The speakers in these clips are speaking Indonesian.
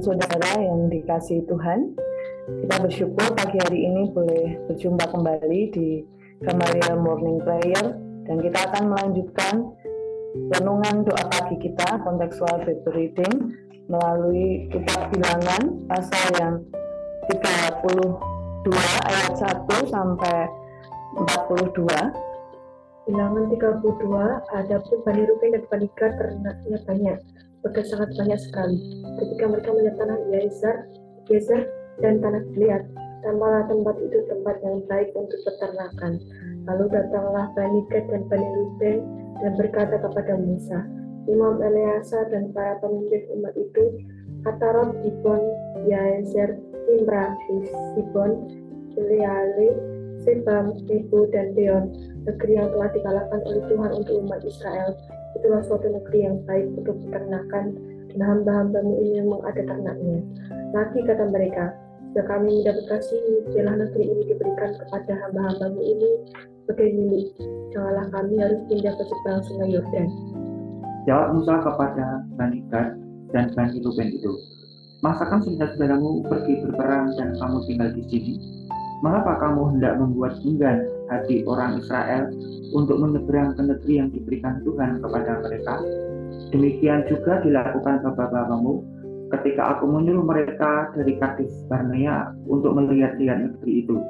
saudara yang dikasihi Tuhan, kita bersyukur pagi hari ini boleh berjumpa kembali di Gamaliel Morning Prayer, dan kita akan melanjutkan renungan doa pagi kita, Contextual Bible Reading, melalui kitab Bilangan pasal yang 32 ayat 1 sampai 42. Bilangan 32, adapun Bani Ruben dan Bani Gad ternaknya banyak, bahkan sangat banyak sekali. Ketika mereka melihat tanah Gezer dan tanah Gilead, tambahlah tempat itu tempat yang baik untuk peternakan. Lalu datanglah Bani Gad dan Bani Ruben dan berkata kepada Musa, Imam Eleazar dan para pemimpin umat itu, Atarot, Dibon, Yaezer, Imrah, Sibon, Eleale, Sebam, Nebo, dan Deon, negeri yang telah dikalahkan oleh Tuhan untuk umat Israel. Itulah suatu negeri yang baik untuk peternakan, dan hamba-hambamu ini memang ada ternaknya. Lagi kata mereka, jika kami mendapat kasih, biarlah negeri ini diberikan kepada hamba-hambamu ini sebagai milik. Janganlah kami harus pindah ke seberang sungai Yordan. Jawab Musa kepada Bani Gad dan Bani Ruben itu, masakan saudara-saudaramu pergi berperang dan kamu tinggal di sini? Mengapa kamu hendak membuat enggan hati orang Israel untuk menyeberang ke negeri yang diberikan Tuhan kepada mereka? Demikian juga dilakukan ke bapa-bapamu ketika aku menyuruh mereka dari Kades Barnea untuk melihat-lihat negeri itu.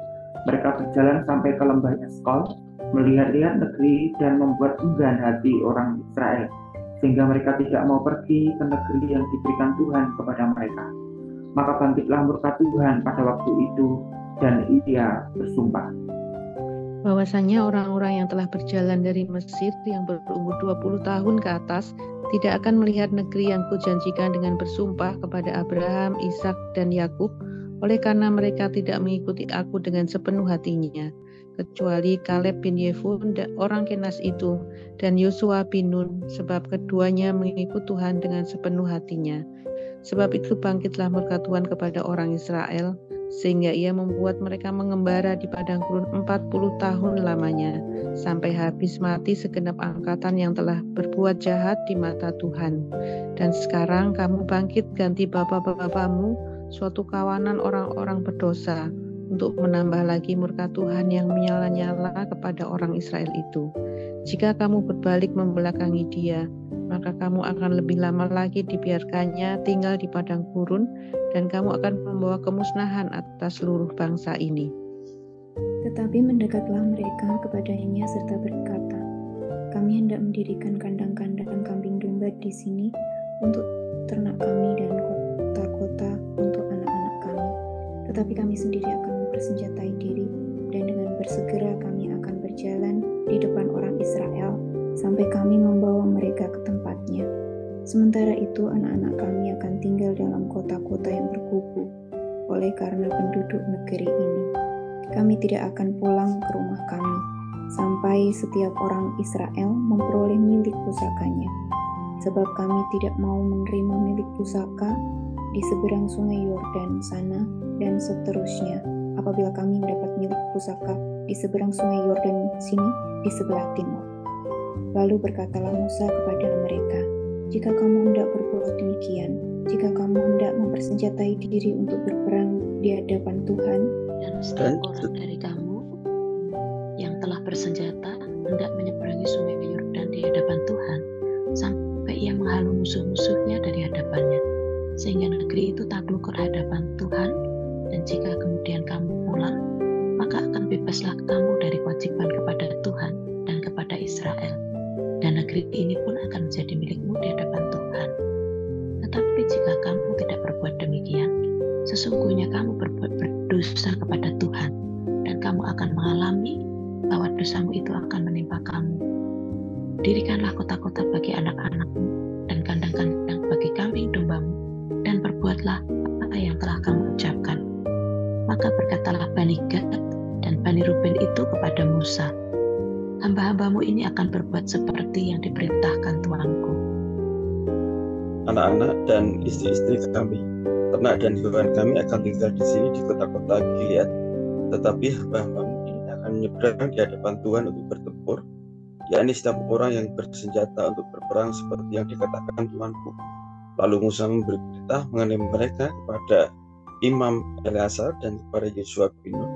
Mereka berjalan sampai ke lembah Eskol, melihat-lihat negeri dan membuat enggan hati orang Israel, sehingga mereka tidak mau pergi ke negeri yang diberikan Tuhan kepada mereka. Maka bangkitlah murka Tuhan pada waktu itu, dan ia bersumpah bahwasanya orang-orang yang telah berjalan dari Mesir yang berumur 20 tahun ke atas tidak akan melihat negeri yang kujanjikan dengan bersumpah kepada Abraham, Ishak, dan Yakub, oleh karena mereka tidak mengikuti aku dengan sepenuh hatinya, kecuali Kaleb bin Yefune orang Kenas itu dan Yosua bin Nun, sebab keduanya mengikut Tuhan dengan sepenuh hatinya. Sebab itu bangkitlah murka Tuhan kepada orang Israel, sehingga ia membuat mereka mengembara di padang gurun 40 tahun lamanya, sampai habis mati segenap angkatan yang telah berbuat jahat di mata Tuhan. Dan sekarang kamu bangkit ganti bapa-bapamu suatu kawanan orang-orang berdosa, untuk menambah lagi murka Tuhan yang menyala-nyala kepada orang Israel itu. Jika kamu berbalik membelakangi dia, maka kamu akan lebih lama lagi dibiarkannya tinggal di padang gurun, dan kamu akan membawa kemusnahan atas seluruh bangsa ini. Tetapi mendekatlah mereka kepadanya serta berkata, kami hendak mendirikan kandang-kandang kambing domba di sini untuk ternak kami dan kota-kota untuk anak-anak kami. Tetapi kami sendiri akan mempersenjatai diri, dan dengan bersegera kami akan berjalan di depan orang Israel sampai kami membawa mereka ke tempatnya. Sementara itu anak-anak kami akan tinggal dalam kota-kota yang berkubu oleh karena penduduk negeri ini. Kami tidak akan pulang ke rumah kami sampai setiap orang Israel memperoleh milik pusakanya. Sebab kami tidak mau menerima milik pusaka di seberang sungai Yordan sana dan seterusnya, apabila kami mendapat milik pusaka di seberang sungai Yordan sini di sebelah timur. Lalu berkatalah Musa kepada mereka, jika kamu hendak berbuat demikian, jika kamu hendak mempersenjatai diri untuk berperang di hadapan Tuhan, dan setiap orang dari kamu yang telah bersenjata hendak menyeberangi sungai Yordan di hadapan Tuhan, sampai ia menghalau musuh-musuhnya dari hadapannya, sehingga negeri itu takluk ke hadapan Tuhan. Dan jika kemudian kamu pulang, maka akan bebaslah kamu dari kewajiban kepada Tuhan dan kepada Israel, dan negeri ini pun akan menjadi milikmu di hadapan Tuhan. Tetapi jika kamu tidak berbuat demikian, sesungguhnya kamu berdosa kepada Tuhan, dan kamu akan mengalami bahwa dosamu itu akan menimpa kamu. Dirikanlah kota-kota bagi anak-anakmu, dan kandang-kandang bagi kambing dombamu, dan perbuatlah apa yang telah kamu ucapkan. Maka berkatalah Bani Gad dan Bani Ruben itu kepada Musa, hamba-hambamu ini akan berbuat seperti yang diperintahkan Tuanku. Anak-anak dan istri-istri kami, ternak dan hewan kami akan tinggal di sini di kota-kota Gilead. Tetapi hamba-hambamu ini akan menyeberang di hadapan Tuhan untuk bertempur, yakni setiap orang yang bersenjata untuk berperang seperti yang dikatakan Tuanku. Lalu Musa memberi perintah mengenai mereka kepada Imam Eleazar dan kepada Yosua bin Nun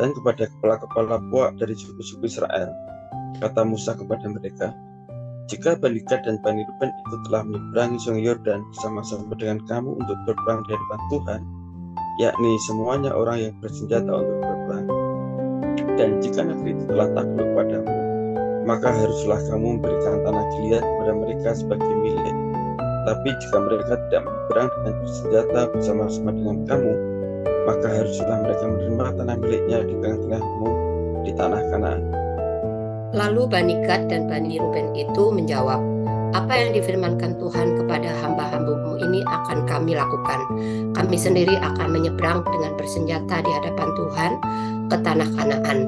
dan kepada kepala-kepala puak dari suku-suku Israel. Kata Musa kepada mereka, jika Bani Gad dan Bani Ruben itu telah menyeberangi Sungai Yordan bersama-sama dengan kamu untuk berperang di hadapan Tuhan, yakni semuanya orang yang bersenjata untuk berperang, dan jika negeri itu telah takluk padamu, maka haruslah kamu memberikan tanah Gilead kepada mereka sebagai milik. Tapi jika mereka tidak berperang dengan bersenjata bersama-sama dengan kamu, maka haruslah mereka menerima tanah miliknya di tengah-tengahmu di tanah Kanaan. Lalu Bani Gad dan Bani Ruben itu menjawab, apa yang difirmankan Tuhan kepada hamba-hambamu ini akan kami lakukan. Kami sendiri akan menyeberang dengan bersenjata di hadapan Tuhan ke tanah Kanaan.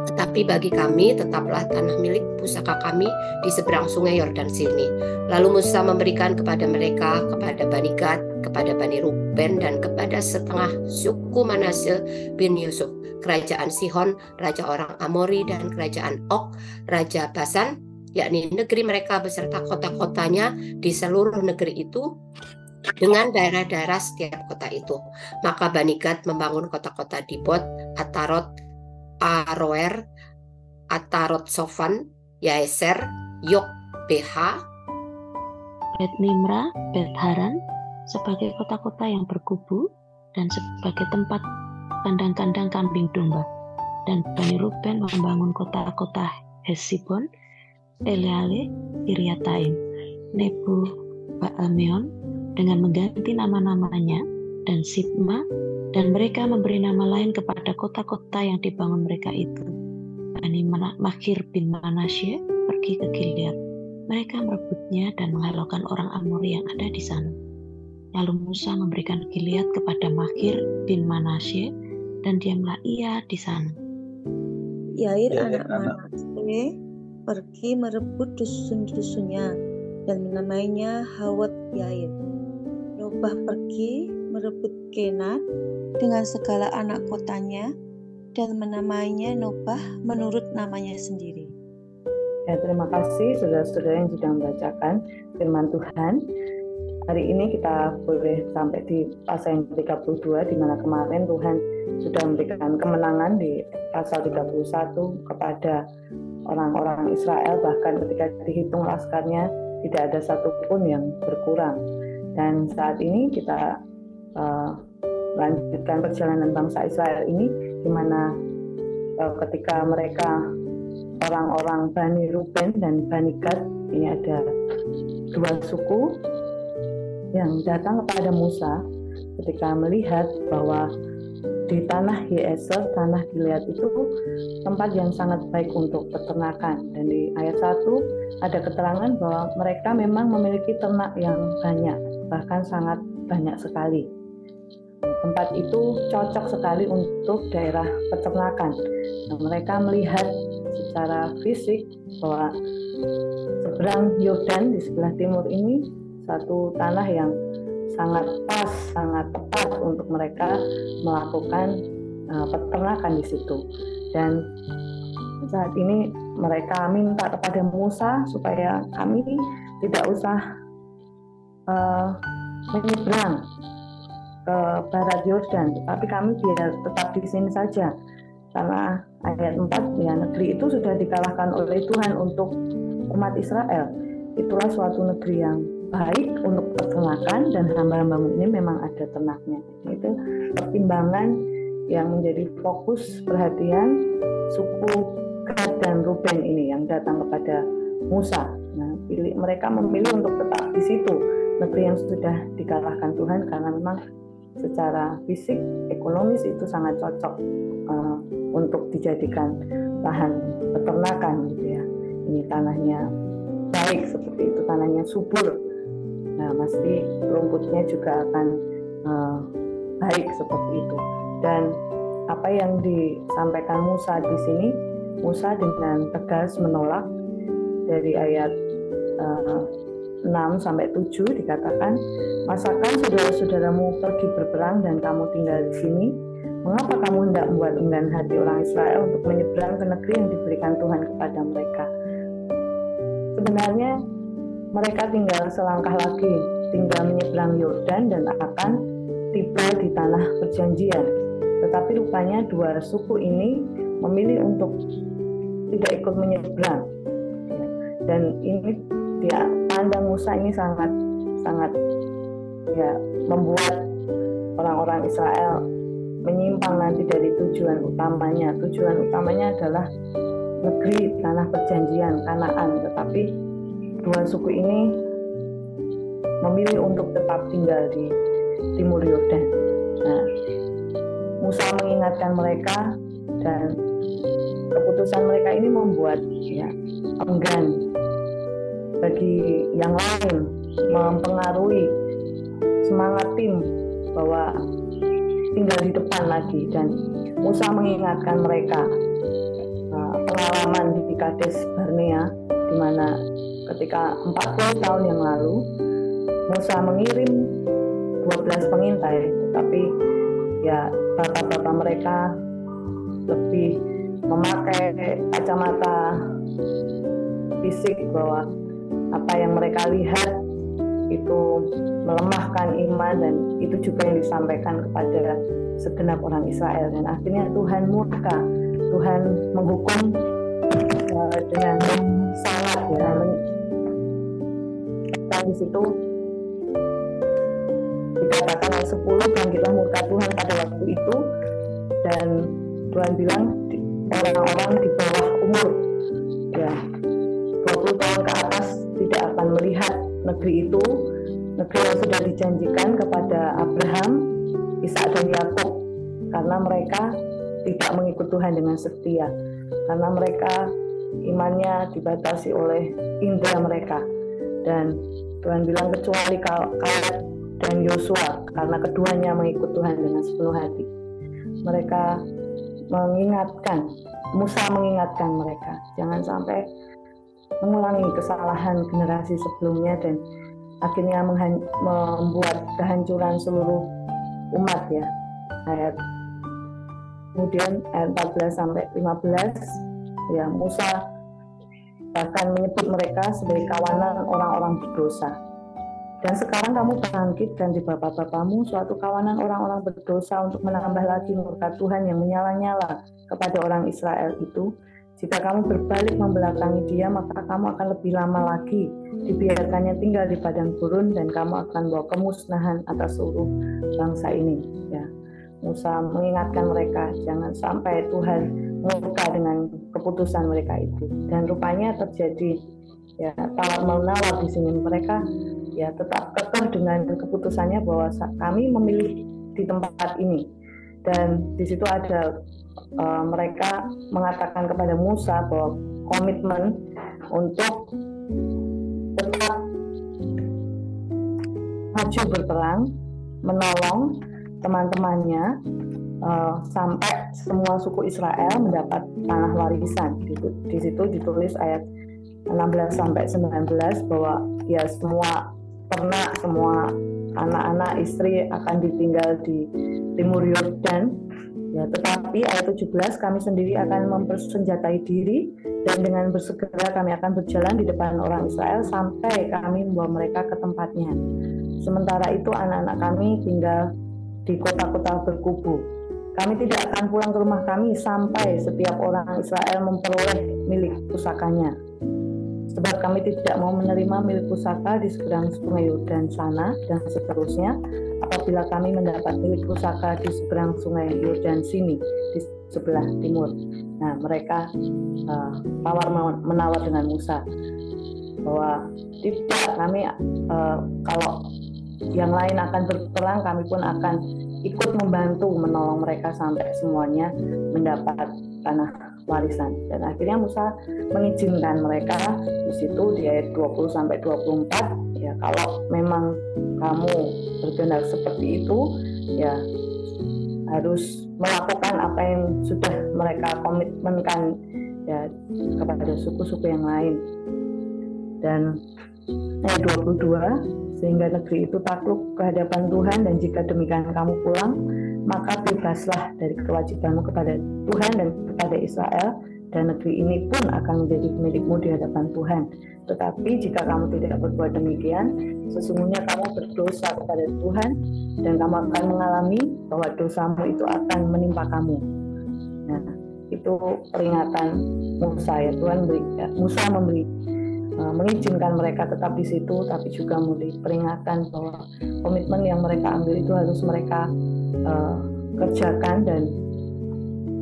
Tetapi bagi kami tetaplah tanah milik pusaka kami di seberang sungai Yordan sini. Lalu Musa memberikan kepada mereka, kepada Bani Gad, kepada Bani Ruben, dan kepada setengah suku Manasye bin Yusuf, kerajaan Sihon, raja orang Amori, dan kerajaan Og, raja Basan, yakni negeri mereka beserta kota-kotanya di seluruh negeri itu, dengan daerah-daerah setiap kota itu. Maka Bani Gad membangun kota-kota Dibot, Atarot, Aroer, Atarot Sofan, Yaeser, Yok Beha, Bet Nimra, Bet Haran, sebagai kota-kota yang berkubu dan sebagai tempat kandang-kandang kambing domba. Dan Bani Ruben membangun kota-kota Hesibon, Eleale, Kiriataim, Nebo, Baalmeon dengan mengganti nama-namanya, dan Sibma, dan mereka memberi nama lain kepada kota-kota yang dibangun mereka itu. Bani Makir bin Manasye pergi ke Gilead. Mereka merebutnya dan menghalaukan orang Amori yang ada di sana. Lalu Musa memberikan Gilead kepada Makir bin Manasye, dan diamlah ia di sana. Yair anak Manasye pergi merebut dusun-dusunnya dan menamainya Hawot Yair. Nobah pergi merebut Kenat dengan segala anak kotanya dan menamainya Nobah menurut namanya sendiri. Ya, terima kasih saudara-saudara yang sudah membacakan firman Tuhan. Hari ini kita boleh sampai di pasal yang 32, di mana kemarin Tuhan sudah memberikan kemenangan di pasal 31 kepada orang-orang Israel, bahkan ketika dihitung laskarnya tidak ada satupun yang berkurang. Dan saat ini kita lanjutkan perjalanan bangsa Israel ini, di mana ketika mereka orang-orang Bani Ruben dan Bani Gad, ini ada dua suku yang datang kepada Musa ketika melihat bahwa di tanah Yaeser, tanah Gilead itu tempat yang sangat baik untuk peternakan. Dan di ayat 1 ada keterangan bahwa mereka memang memiliki ternak yang banyak, bahkan sangat banyak sekali. Tempat itu cocok sekali untuk daerah peternakan. Nah, mereka melihat secara fisik bahwa seberang Yordan di sebelah timur ini satu tanah yang sangat pas, sangat tepat untuk mereka melakukan peternakan di situ. Dan saat ini mereka minta kepada Musa supaya kami tidak usah menyeberang ke barat Yordan, tapi kami biar tetap di sini saja. Karena ayat 4, ya, negeri itu sudah dikalahkan oleh Tuhan untuk umat Israel. Itulah suatu negeri yang baik untuk peternakan, dan hamba-hambamu ini memang ada ternaknya. Itu pertimbangan yang menjadi fokus perhatian suku Gad dan Ruben ini yang datang kepada Musa. Nah, mereka memilih untuk tetap di situ, negeri yang sudah dikalahkan Tuhan, karena memang secara fisik, ekonomis itu sangat cocok untuk dijadikan lahan peternakan, gitu ya. Ini tanahnya baik seperti itu, tanahnya subur. Nah, pasti rumputnya juga akan baik seperti itu. Dan apa yang disampaikan Musa di sini, Musa dengan tegas menolak. Dari ayat 6-7 dikatakan, masakan saudara-saudaramu pergi berperang dan kamu tinggal di sini? Mengapa kamu hendak membuat enggan hati orang Israel untuk menyeberang ke negeri yang diberikan Tuhan kepada mereka? Sebenarnya mereka tinggal selangkah lagi tinggal menyeberang Yordan dan akan tiba di tanah perjanjian. Tetapi rupanya dua suku ini memilih untuk tidak ikut menyeberang. Dan ini dia pandang Musa ini sangat membuat orang-orang Israel menyimpang nanti dari tujuan utamanya. Tujuan utamanya adalah negeri tanah perjanjian Kanaan, tetapi dua suku ini memilih untuk tetap tinggal di timur Yordan. Nah, Musa mengingatkan mereka dan keputusan mereka ini membuat enggan bagi yang lain, mempengaruhi semangat tim bahwa tinggal di depan lagi. Dan Musa mengingatkan mereka pengalaman di Kades Barnea, di mana ketika 40 tahun yang lalu Musa mengirim 12 pengintai, tetapi ya bapak-bapak mereka lebih memakai kacamata fisik bahwa apa yang mereka lihat itu melemahkan iman, dan itu juga yang disampaikan kepada segenap orang Israel. Dan akhirnya Tuhan murka, Tuhan menghukum dengan sangat dan di situ dikatakan ayat 10, bangkitlah murka Tuhan pada waktu itu, dan Tuhan bilang orang-orang di bawah umur 20 tahun ke atas tidak akan melihat negeri itu, negeri yang sudah dijanjikan kepada Abraham, Ishak dan Yakub, karena mereka tidak mengikut Tuhan dengan setia, karena mereka imannya dibatasi oleh indera mereka. Dan Tuhan bilang kecuali Kaleb dan Yosua, karena keduanya mengikut Tuhan dengan sepenuh hati. Mereka mengingatkan, Musa mengingatkan mereka jangan sampai mengulangi kesalahan generasi sebelumnya dan akhirnya membuat kehancuran seluruh umat ya. Kemudian ayat 14 sampai 15 ya, Musa bahkan menyebut mereka sebagai kawanan orang-orang berdosa. Dan sekarang kamu bangkit ganti bapak-bapakmu suatu kawanan orang-orang berdosa untuk menambah lagi murka Tuhan yang menyala-nyala kepada orang Israel itu. Jika kamu berbalik membelakangi dia, maka kamu akan lebih lama lagi dibiarkannya tinggal di padang gurun, dan kamu akan bawa kemusnahan atas seluruh bangsa ini. Ya, Musa mengingatkan mereka jangan sampai Tuhan murka dengan keputusan mereka itu. Dan rupanya terjadi ya tawar-menawar di sini. Mereka ya tetap kekeh dengan keputusannya bahwa kami memilih di tempat ini. Dan di situ ada mereka mengatakan kepada Musa bahwa komitmen untuk tetap maju berperang, menolong teman-temannya sampai semua suku Israel mendapat tanah warisan. Di situ ditulis ayat 16 sampai 19 bahwa ya semua ternak, semua anak-anak, istri akan ditinggal di timur Yordan. Ya, tetapi ayat 17, kami sendiri akan mempersenjatai diri dan dengan bersegera kami akan berjalan di depan orang Israel sampai kami membawa mereka ke tempatnya. Sementara itu anak-anak kami tinggal di kota-kota berkubu. Kami tidak akan pulang ke rumah kami sampai setiap orang Israel memperoleh milik pusakanya. Sebab kami tidak mau menerima milik pusaka di seberang sungai Yordan sana dan seterusnya, apabila kami mendapat milik pusaka di seberang sungai Yordan sini, di sebelah timur. Nah, mereka tawar-menawar dengan Musa bahwa tidak, kami kalau yang lain akan berperang, kami pun akan ikut membantu menolong mereka sampai semuanya mendapat tanah warisan. Dan akhirnya Musa mengizinkan mereka di situ di ayat 20 sampai 24 ya, kalau memang kamu berkehendak seperti itu ya harus melakukan apa yang sudah mereka komitmenkan ya kepada suku-suku yang lain. Dan ayat 22, sehingga negeri itu takluk ke hadapan Tuhan, dan jika demikian kamu pulang, maka bebaslah dari kewajibanmu kepada Tuhan dan kepada Israel, dan negeri ini pun akan menjadi milikmu di hadapan Tuhan. Tetapi jika kamu tidak berbuat demikian, sesungguhnya kamu berdosa kepada Tuhan dan kamu akan mengalami bahwa dosamu itu akan menimpa kamu. Nah, itu peringatan Musa ya. Musa mengizinkan mereka tetap di situ, tapi juga memberi peringatan bahwa komitmen yang mereka ambil itu harus mereka kerjakan, dan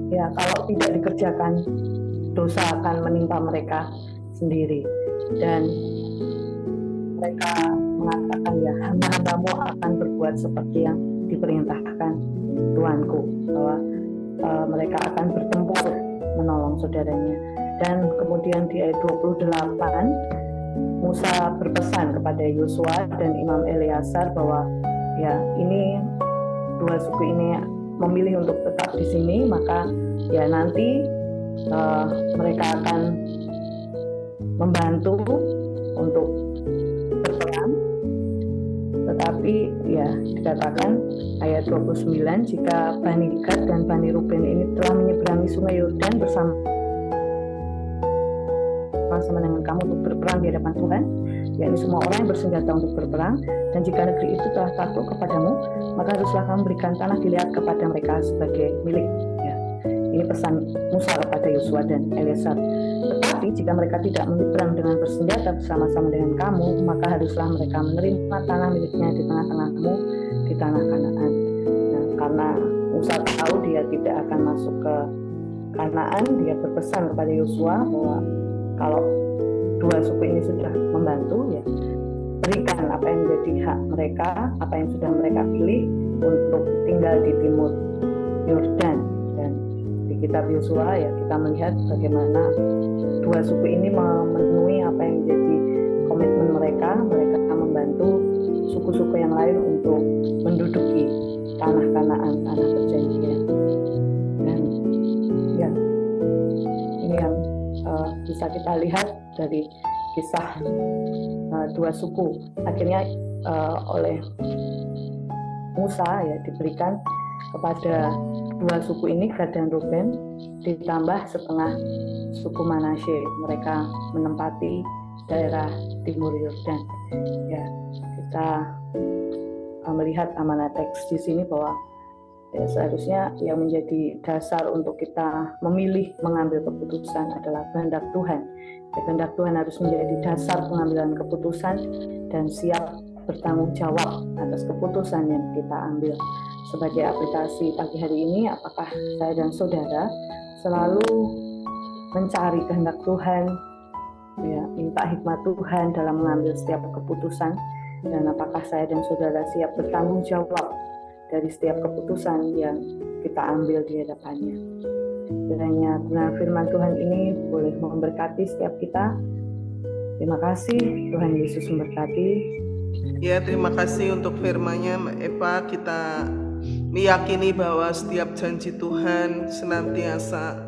ya kalau tidak dikerjakan dosa akan menimpa mereka sendiri. Dan mereka mengatakan ya, hamba-hambamu akan berbuat seperti yang diperintahkan Tuanku, bahwa mereka akan bertempur menolong saudaranya. Dan kemudian di ayat 28 Musa berpesan kepada Yosua dan Imam Eleazar bahwa ya, ini dua suku ini memilih untuk tetap di sini, maka ya nanti mereka akan membantu untuk berperang. Tetapi ya, dikatakan ayat 29, jika Bani Gad dan Bani Ruben ini telah menyeberangi sungai Yordan bersama dengan kamu untuk berperang di hadapan Tuhan, yakni semua orang yang bersenjata untuk berperang, dan jika negeri itu telah takluk kepadamu, maka haruslah kamu berikan tanah Gilead kepada mereka sebagai milik. Ya, ini pesan Musa kepada Yosua dan Eleazar. Tetapi jika mereka tidak menyeberang dengan bersenjata bersama-sama dengan kamu, maka haruslah mereka menerima tanah miliknya di tengah-tengahmu di tanah Kanaan. Nah, karena Musa tahu dia tidak akan masuk ke Kanaan, dia berpesan kepada Yosua bahwa kalau dua suku ini sudah membantu, ya berikan apa yang menjadi hak mereka, apa yang sudah mereka pilih untuk tinggal di timur Yordan. Dan di kitab Yosua ya, kita melihat bagaimana dua suku ini memenuhi apa yang menjadi komitmen mereka. Mereka akan membantu suku-suku yang lain untuk menduduki tanah Kanaan, tanah perjanjian. Dan ya, ini yang bisa kita lihat dari kisah dua suku. Akhirnya oleh Musa ya diberikan kepada dua suku ini, Gad dan Ruben, ditambah setengah suku Manasye. Mereka menempati daerah timur Yordan. Ya, kita melihat amanat teks di sini bahwa ya, seharusnya yang menjadi dasar untuk kita memilih mengambil keputusan adalah kehendak Tuhan. Ya, kehendak Tuhan harus menjadi dasar pengambilan keputusan dan siap bertanggung jawab atas keputusan yang kita ambil. Sebagai aplikasi pagi hari ini, apakah saya dan saudara selalu mencari kehendak Tuhan, ya, minta hikmat Tuhan dalam mengambil setiap keputusan, dan apakah saya dan saudara siap bertanggung jawab dari setiap keputusan yang kita ambil di hadapannya. Kiranya firman Tuhan ini boleh memberkati setiap kita. Terima kasih, Tuhan Yesus memberkati. Ya, terima kasih untuk firman-Nya, Mbak Eva. Kita meyakini bahwa setiap janji Tuhan senantiasa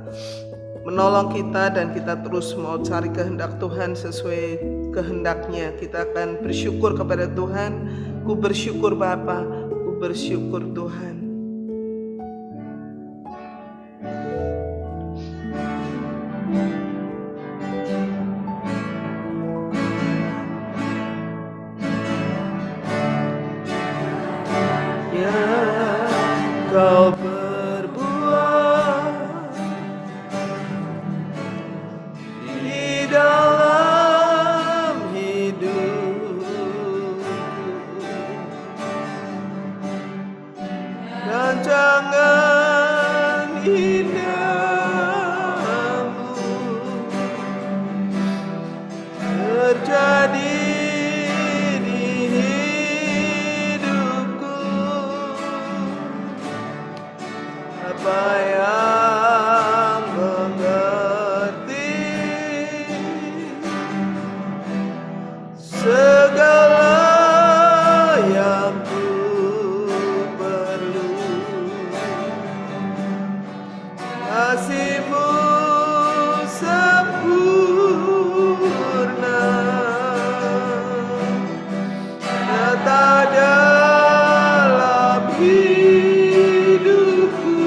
menolong kita, dan kita terus mau cari kehendak Tuhan sesuai kehendaknya. Kita akan bersyukur kepada Tuhan. Ku bersyukur Bapa, ku bersyukur Tuhan. Kau berbuat di dalam hidup, dan jangan indahmu terjadi apa yang mengerti segala yang ku perlu, kasih-Mu sempurna nyata dalam hidupku.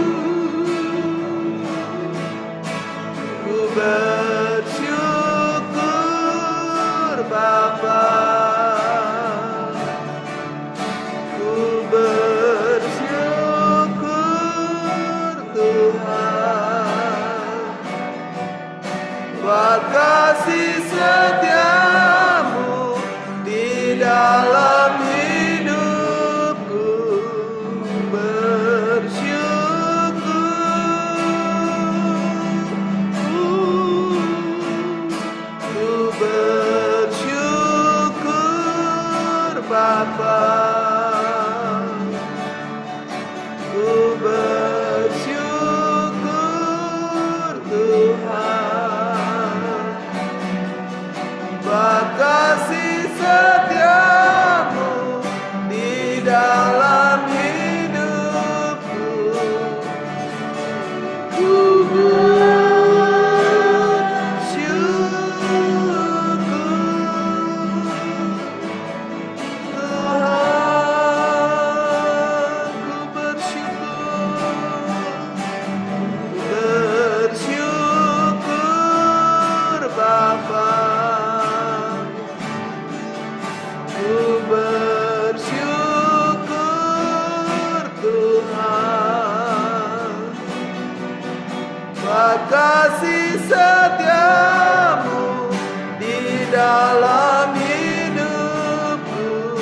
kasih setiamu di dalam hidupku.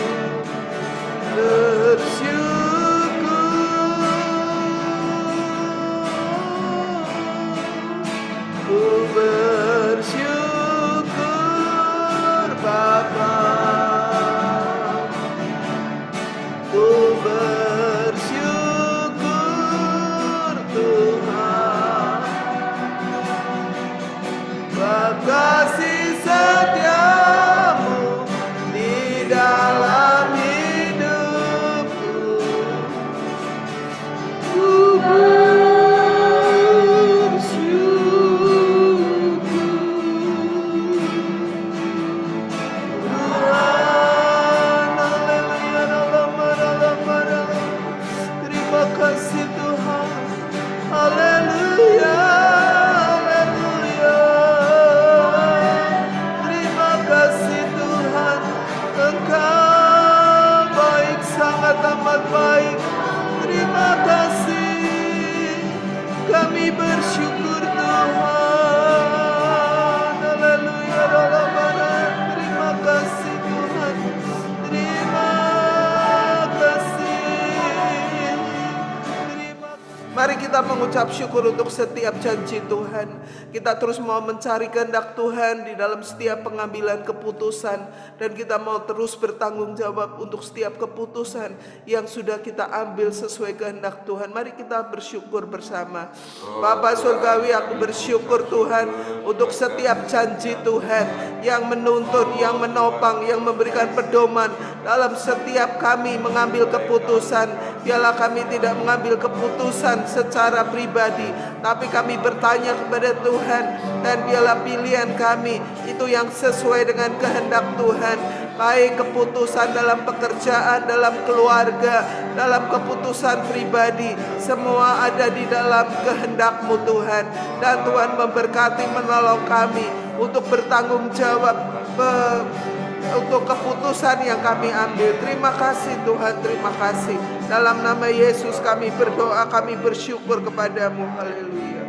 Bersyukur Bapa, ku bersyukur Tuhan, kasih setiamu di dalam hidupku. Ku kami bersyukur Tuhan. Haleluya. Terima kasih Tuhan. Terima kasih. Mari kita mengucap syukur untuk setiap janji Tuhan. Kita terus mau mencari kehendak Tuhan di dalam setiap pengambilan keputusan. Dan kita mau terus bertanggung jawab untuk setiap keputusan yang sudah kita ambil sesuai kehendak Tuhan. Mari kita bersyukur bersama. Bapa Surgawi, aku bersyukur Tuhan untuk setiap janji Tuhan yang menuntun, yang menopang, yang memberikan pedoman dalam setiap kami mengambil keputusan. Biarlah kami tidak mengambil keputusan secara pribadi, tapi kami bertanya kepada Tuhan, dan biarlah pilihan kami itu yang sesuai dengan kehendak Tuhan. Baik keputusan dalam pekerjaan, dalam keluarga, dalam keputusan pribadi, semua ada di dalam kehendak-Mu Tuhan. Dan Tuhan memberkati, menolong kami untuk bertanggung jawab untuk keputusan yang kami ambil. Terima kasih Tuhan, terima kasih. Dalam nama Yesus kami berdoa, kami bersyukur kepadamu. Haleluya.